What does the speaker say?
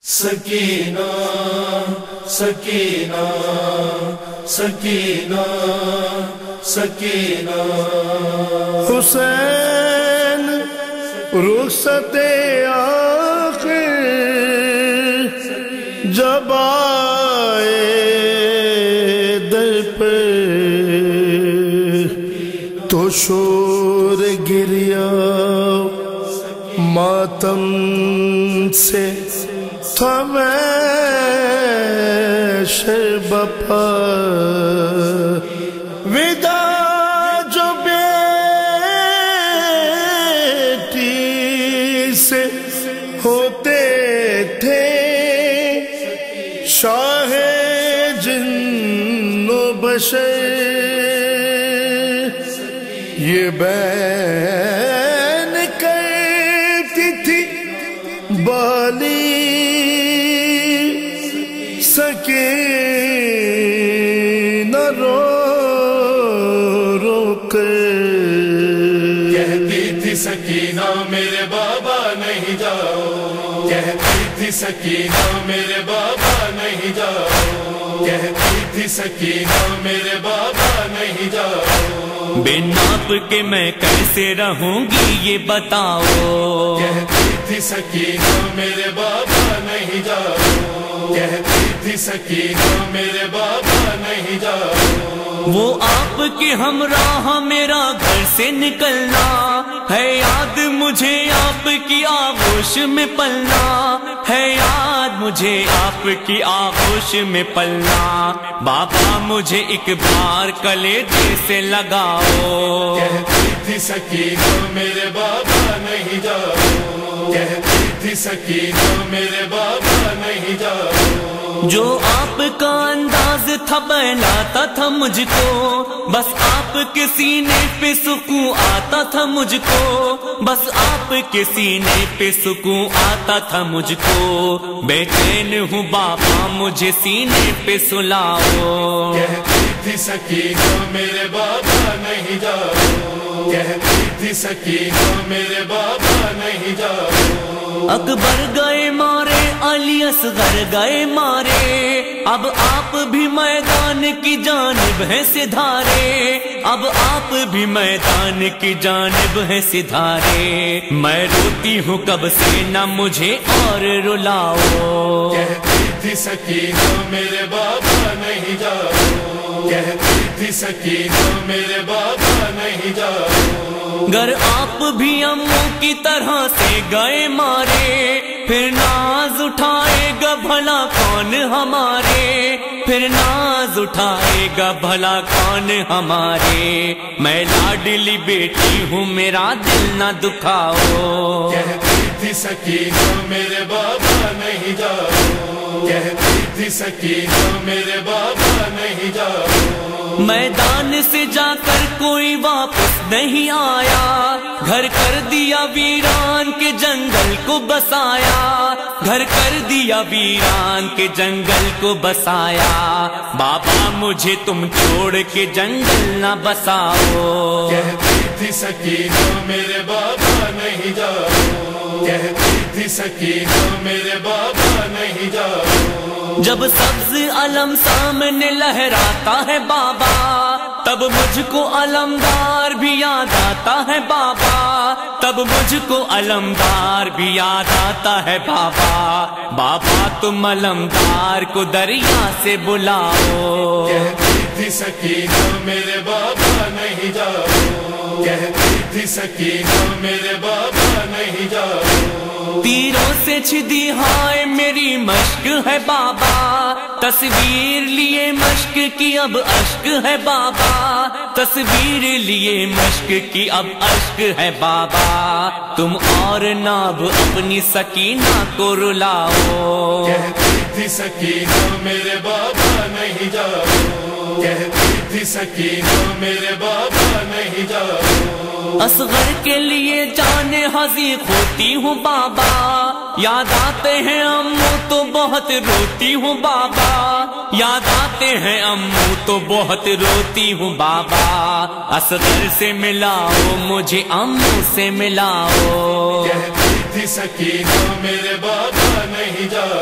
سکینہ سکینہ سکینہ سکینہ حسین رخصت آخر جب آئے در پر تو شور گریا ماتم سے تھا میں شربپا ودا جو بیٹی سے ہوتے تھے شاہ جن و بشر یہ بین کرتی تھی بالی سکینہ رو رو کر کہتی تھی سکینہ میرے بابا نہیں جاؤ، کہتی تھی سکینہ میرے بابا نہیں جاؤ، کہتی تھی سکینہ میرے بابا نہیں جاؤ۔ بے ناپ کے میں کیسے رہوں گی یہ بتاؤ، کہتی تھی سکینہ میرے بابا نہیں جاؤ، کہتی تھی سکینہ میرے بابا نہیں جاؤ۔ وہ آپ کے ہمراہ میرا گھر سے نکلنا ہے یاد مجھے آپ کی آغوش میں پلنا ہے یاد مجھے آپ کی آغوش میں پلنا بابا مجھے ایک بار کلیجے سے لگاؤ۔ کہتی تھی سکینہ میرے بابا نہیں جاؤ، کہتی تھی سکینہ میرے بابا نہیں جاؤ۔ جو آپ کا انداز تھا بہلاتا تھا مجھ کو، بس آپ کے سینے پہ سکون آتا تھا مجھ کو، بس آپ کے سینے پہ سکون آتا تھا مجھ کو۔ بے چین ہوں بابا مجھے سینے پہ سلاؤ۔ کہتی تھی سکینہ میرے بابا نہیں جاؤ، کہتی تھی سکینہ میرے بابا نہیں جاؤ۔ اکبر گئے مارے علی اصغر گئے مارے، اب آپ بھی میدان کی جانب ہیں سدھارے، اب آپ بھی میدان کی جانب ہیں سدھارے۔ میں روتی ہوں کب سے نہ مجھے اور رلاؤ۔ کہتی تھی سکینہ میرے بابا نہیں جاؤ، کہتی تھی سکینہ میرے بابا نہیں جاؤ۔ گر آپ بھی اموں کی طرح سے گئے مارے، پھر ناز اٹھائے گا بھلا کون ہمارے، پھر ناز اٹھائے گا بھلا کون ہمارے۔ میں لاڈلی بیٹی ہوں میرا دل نہ دکھاؤ۔ کہتی تھی سکینہ میرے بابا نہیں جاؤ، کہتی تھی سکینہ میرے بابا نہیں جاؤ۔ میدان سے جا کر کوئی واپس نہیں آیا، گھر کر دیا ویران کے جنگل کو بسایا، گھر کر دیا ویران کے جنگل کو بسایا۔ بابا مجھے تم چھوڑ کے جنگل نہ بساؤ۔ کہتی تھی سکینہ میرے بابا نہیں جاؤ، کہتی تھی سکینہ میرے بابا نہیں جاؤ۔ جب سبز علم سامنے لہراتا ہے بابا، تب مجھ کو علمدار بھی یاد آتا ہے بابا، تب مجھ کو علمدار بھی یاد آتا ہے بابا۔ بابا تم علمدار کو دریا سے بلاؤ۔ کہتی تھی سکینہ میرے بابا نہیں جاؤ، کہتی تھی سکینہ میرے بابا نہیں جاؤ۔ تیروں سے چھدی ہائے میری مشق ہے بابا، تصویر لیے مشق کی اب اشک ہے بابا، تصویر لیے مشق کی اب اشک ہے بابا۔ تم اور ناب اپنی سکینہ کو رلاؤ۔ کہتی تھی سکینہ میرے بابا نہیں جاؤ، کہتی تھی سکینہ میرے بابا نہیں جاؤ۔ اصغر کے لیے جان حضیق ہوتی ہوں بابا، یاد آتے ہیں امو تو بہت روتی ہوں بابا، یاد آتے ہیں امو تو بہت روتی ہوں بابا۔ اصغر سے ملاؤ مجھے امو سے ملاؤ۔ کہتی تھی سکینہ میرے بابا نہیں جاؤ،